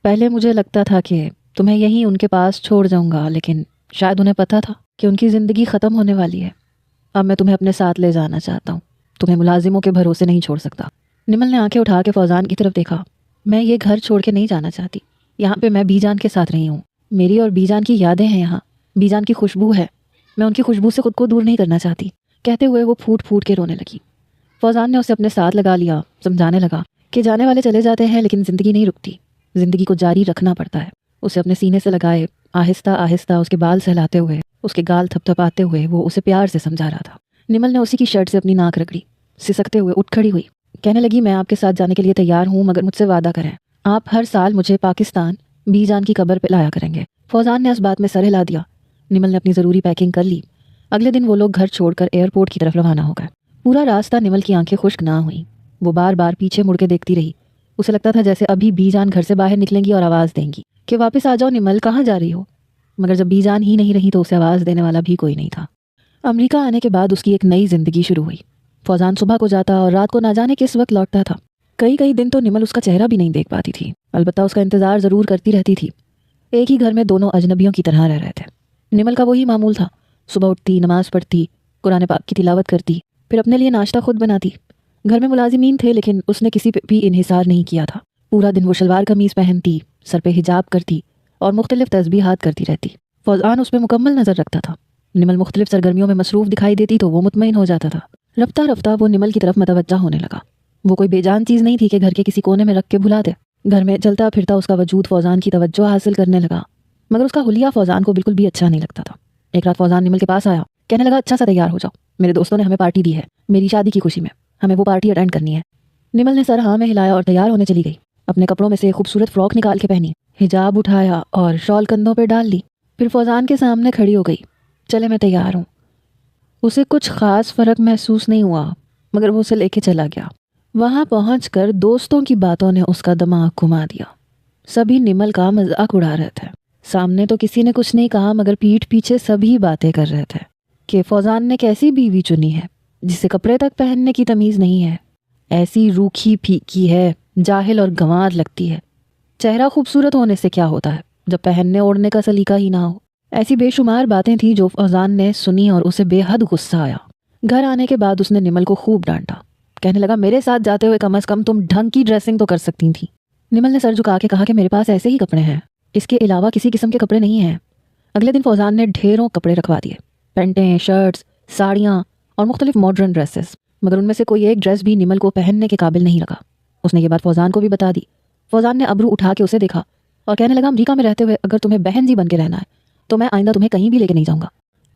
پہلے مجھے لگتا تھا کہ تمہیں یہیں ان کے پاس چھوڑ جاؤں گا، لیکن شاید انہیں پتہ تھا کہ ان کی زندگی ختم ہونے والی ہے۔ اب میں تمہیں اپنے ساتھ لے جانا چاہتا ہوں، تمہیں ملازموں کے بھروسے نہیں چھوڑ سکتا۔ نمل نے آنکھیں اٹھا کے فوزان کی طرف دیکھا۔ میں یہ گھر چھوڑ کے نہیں جانا چاہتی، یہاں پہ میں بی جان کے ساتھ رہی ہوں، میری اور بی جان کی یادیں ہیں یہاں، بی جان کی خوشبو ہے، میں ان کی خوشبو سے خود کو دور نہیں کرنا چاہتی۔ کہتے ہوئے وہ پھوٹ پھوٹ کے رونے لگی۔ فوزان نے اسے اپنے ساتھ لگا لیا، سمجھانے لگا کہ جانے والے چلے جاتے ہیں لیکن زندگی نہیں رکتی، زندگی کو جاری رکھنا پڑتا ہے۔ اسے اپنے سینے سے لگائے، آہستہ آہستہ اس کے بال سہلاتے ہوئے، اس کے گال تھپ تھپاتے ہوئے وہ اسے پیار سے سمجھا رہا تھا۔ نمل نے اسی کی شرٹ سے اپنی ناک رگڑی، سسکتے ہوئے اٹھ کھڑی ہوئی، کہنے لگی میں آپ کے ساتھ جانے کے لیے تیار ہوں، مگر مجھ سے وعدہ کریں آپ ہر سال مجھے پاکستان بی جان کی قبر پہ لایا کریں گے۔ فوزان نے اس بات میں سر ہلا دیا۔ نمل نے اپنی ضروری پیکنگ کر لی۔ اگلے دن وہ لوگ گھر چھوڑ کر ایئرپورٹ کی طرف روانہ ہو گئے۔ پورا راستہ نمل کی آنکھیں خشک نہ ہوئیں، وہ بار بار پیچھے مڑ کے دیکھتی رہی۔ اسے لگتا تھا جیسے ابھی بی جان گھر سے باہر نکلیں گی اور آواز دیں گی کہ واپس آ جاؤ نمل، کہاں جا رہی ہو؟ مگر جب بی جان ہی نہیں رہی تو اسے آواز دینے والا بھی کوئی نہیں تھا۔ امریکہ آنے کے بعد اس کی ایک نئی زندگی شروع ہوئی۔ فوزان صبح کو جاتا اور رات کو نہ جانے کس وقت لوٹتا تھا۔ کئی دن تو نمل اس کا چہرہ بھی نہیں دیکھ پاتی تھی، البتہ اس کا انتظار ضرور کرتی رہتی تھی۔ ایک ہی گھر میں دونوں اجنبیوں کی طرح رہ رہے تھے۔ نمل کا وہی معمول تھا، صبح اٹھتی، نماز پڑھتی، قرآن پاک کی تلاوت کرتی، پھر اپنے لیے ناشتہ خود بناتی۔ گھر میں ملازمین تھے لیکن اس نے کسی پہ بھی انحصار نہیں کیا تھا۔ پورا دن وہ شلوار قمیض پہنتی، سر پہ حجاب کرتی اور مختلف تسبیحات کرتی رہتی۔ فوزان اس پہ مکمل نظر رکھتا تھا۔ نمل مختلف سرگرمیوں میں مصروف دکھائی دیتی تو وہ مطمئن ہو جاتا تھا۔ رفتہ رفتہ وہ نمل کی طرف متوجہ ہونے لگا۔ وہ کوئی بے جان چیز نہیں تھی کہ گھر کے کسی کونے میں رکھ کے بھلا دے۔ گھر میں چلتا پھرتا اس کا وجود فوزان کی توجہ حاصل کرنے لگا، مگر اس کا حلیہ فوزان کو بالکل بھی اچھا نہیں لگتا تھا۔ ایک رات فوزان نمل کے پاس آیا، کہنے لگا اچھا سا تیار ہو جاؤ، میرے دوستوں نے ہمیں پارٹی دی ہے، میری شادی کی خوشی میں ہمیں وہ پارٹی اٹینڈ کرنی ہے۔ نمل نے سر ہاں میں ہلایا اور تیار ہونے چلی گئی۔ اپنے کپڑوں میں سے خوبصورت فراک نکال کے پہنی، حجاب اٹھایا اور شال کندھوں پہ ڈال لی، پھر فوزان کے سامنے کھڑی ہو گئی۔ چلے میں تیار ہوں۔ اسے کچھ خاص فرق محسوس نہیں ہوا، مگر وہ اسے لے کے چلا گیا۔ وہاں پہنچ کر دوستوں کی باتوں نے اس کا دماغ گھما دیا۔ سبھی نمل کا مذاق اڑا رہے تھے۔ سامنے تو کسی نے کچھ نہیں کہا، مگر پیٹھ پیچھے سبھی باتیں کر رہے تھے کہ فوزان نے کیسی بیوی چنی ہے جسے کپڑے تک پہننے کی تمیز نہیں ہے، ایسی روکھی پھیکی ہے، جاہل اور گنوار لگتی ہے۔ چہرہ خوبصورت ہونے سے کیا ہوتا ہے جب پہننے اوڑھنے کا سلیقہ ہی نہ ہو۔ ایسی بے شمار باتیں تھیں جو فوزان نے سنی اور اسے بے حد غصہ آیا۔ گھر آنے کے بعد اس نے نمل کو خوب ڈانٹا، کہنے لگا میرے ساتھ جاتے ہوئے کم از کم تم ڈھنگ کی ڈریسنگ تو کر سکتی تھی۔ نمل نے سر جھکا کے کہا کہ میرے پاس ایسے ہی کپڑے ہیں، اس کے علاوہ کسی قسم کے کپڑے نہیں ہیں۔ اگلے دن فوزان نے ڈھیروں کپڑے رکھوا دیے، پینٹیں، شرٹس، ساڑیاں اور مختلف ماڈرن ڈریسز، مگر ان میں سے کوئی ایک ڈریس بھی نمل کو پہننے کے قابل نہیں لگا۔ اس نے یہ بات فوزان کو بھی بتا دی۔ فوزان نے ابرو اٹھا کے اسے دیکھا اور کہنے لگا امریکہ میں رہتے ہوئے اگر تمہیں بہن جی بن کے رہنا ہے تو میں آئندہ تمہیں کہیں بھی لے کے نہیں جاؤں گا۔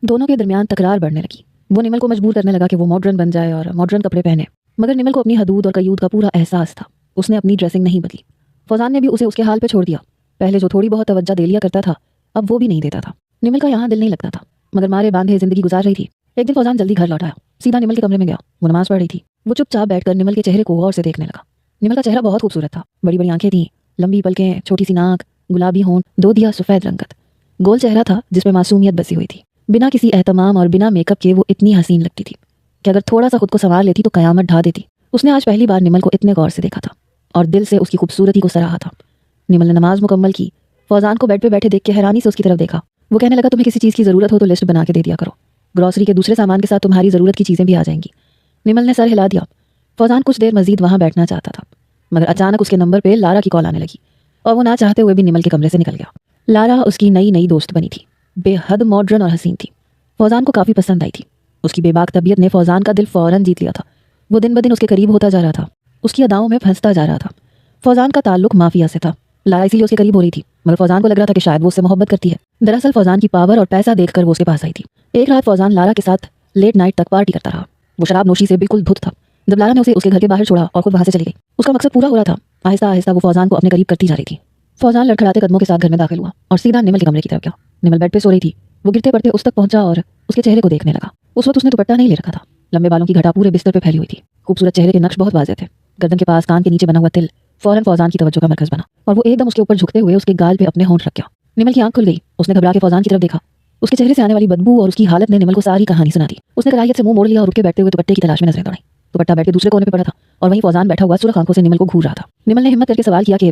دونوں کے درمیان تکرار بڑھنے لگی۔ وہ نمل کو مجبور کرنے لگا کہ وہ ماڈرن بن جائے اور ماڈرن کپڑے پہنے، مگر نمل کو اپنی حدود اور قیود کا پورا احساس تھا۔ اس نے اپنی ڈریسنگ نہیں بدلی۔ فوزان نے بھی اسے اس کے حال پہ چھوڑ دیا۔ پہلے جو تھوڑی بہت توجہ دے لیا کرتا تھا اب وہ بھی نہیں دیتا تھا۔ نمل کا یہاں دل نہیں لگتا تھا، مگر مارے باندھے زندگی گزار رہی تھی۔ ایک دن فوزان جلدی گھر لوٹ آیا، سیدھا نمل کے کمرے میں گیا۔ وہ نماز پڑھ رہی تھی۔ وہ چپ چاپ بیٹھ کر نمل کے چہرے کو غور سے دیکھنے لگا۔ نمل کا چہرہ بہت خوبصورت تھا، بڑی بڑی آنکھیں تھیں، لمبی پلکیں، چھوٹی سی ناک، گلابی ہونٹ، دودیا سفید رنگت، گول چہرہ تھا جس پہ معصومیت بسی ہوئی تھی۔ بنا کسی اہتمام اور بنا میک اپ کے وہ اتنی حسین لگتی تھی کہ اگر تھوڑا سا خود کو سنوار لیتی تو قیامت ڈھا دیتی۔ اس نے آج پہلی بار نمل کو اتنے غور سے دیکھا تھا اور دل سے اس کی خوبصورتی کو سراہا تھا۔ نمل نے نماز مکمل کی۔ فوزان کو بیڈ پہ بیٹھے دیکھ کے حیرانی سے اس کی طرف دیکھا۔ وہ کہنے لگا تمہیں کسی چیز کی ضرورت ہو تو لسٹ بنا کے دے دیا کرو، گروسری کے دوسرے سامان کے ساتھ تمہاری ضرورت کی چیزیں بھی آ جائیں گی۔ نمل نے سر ہلا دیا۔ فوزان کچھ دیر مزید وہاں بیٹھنا چاہتا تھا، مگر اچانک اس کے نمبر پہ لارا کی کال آنے لگی اور وہ نہ چاہتے ہوئے بھی نمل کے کمرے سے نکل گیا۔ لارا اس کی نئی دوست بنی تھی، بے حد ماڈرن اور حسین تھی۔ فوزان کو کافی پسند آئی تھی۔ اس کی بے باک طبیعت نے فوزان کا دل فوراً جیت لیا تھا۔ وہ دن بدن اس کے قریب ہوتا جا رہا تھا، اس کی اداؤں میں پھنستا جا رہا تھا۔ فوزان کا تعلق مافیا سے تھا، لارا اسی لیے اس کے قریب ہو رہی تھی، مگر فوزان کو لگ رہا تھا کہ شاید وہ اس سے محبت کرتی ہے۔ دراصل فوزان کی پاور اور پیسہ دیکھ کر وہ اس کے پاس آئی تھی۔ ایک رات فوزان لارا کے ساتھ لیٹ نائٹ تک پارٹی کرتا رہا۔ وہ شراب نوشی سے بالکل دھت تھا۔ جب لارا نے اسے اس کے گھر کے باہر چھوڑا اور خود وہاں سے چلی گئی، اس کا مقصد پورا ہو رہا تھا۔ آہستہ آہستہ وہ فوزان کو اپنے قریب کرتی جا رہی تھی۔ فوزان لڑکھڑاتے قدموں کے ساتھ گھر میں داخل ہوا اور سیدھا نمل کے کمرے کی طرف گیا۔ نمل بیڈ پہ سو رہی تھی۔ وہ گرتے پڑتے اس تک پہنچا اور اس کے چہرے کو دیکھنے لگا۔ اس وقت اس نے دوپٹہ نہیں لے رکھا تھا، لمبے بالوں کی گھٹا پورے بستر پہ پھیلی ہوئی تھی۔ خوبصورت چہرے کے نقش بہت واضح تھے۔ گردن کے پاس کان کے نیچے بنا ہوا تل فوراً فوزان کی توجہ کا مرکز بنا اور وہ ایک دم اس کے اوپر جھکتے ہوئے اس کے گال پہ اپنے ہونٹ رکھ گیا۔ نمل کی آنکھ کھل گئی۔ اس نے گھبرا کے فوزان کی طرف دیکھا۔ اس کے چہرے سے آنے والی بدبو اور اس کی حالت نے نمل کو ساری کہانی سنا دی۔ اس نے کراہیت سے منہ موڑ لیا اور اٹھ کے بیٹھتے ہوئے دوپٹے کی تلاش میں نظریں دوڑائیں۔ دوپٹہ بیڈ کے دوسرے کونے پہ پڑا تھا اور وہیں فوزان بیٹھا ہوا سرخ آنکھوں سے نمل کو گھور رہا تھا۔ نمل نے ہمت کر کے سوال کیا کہ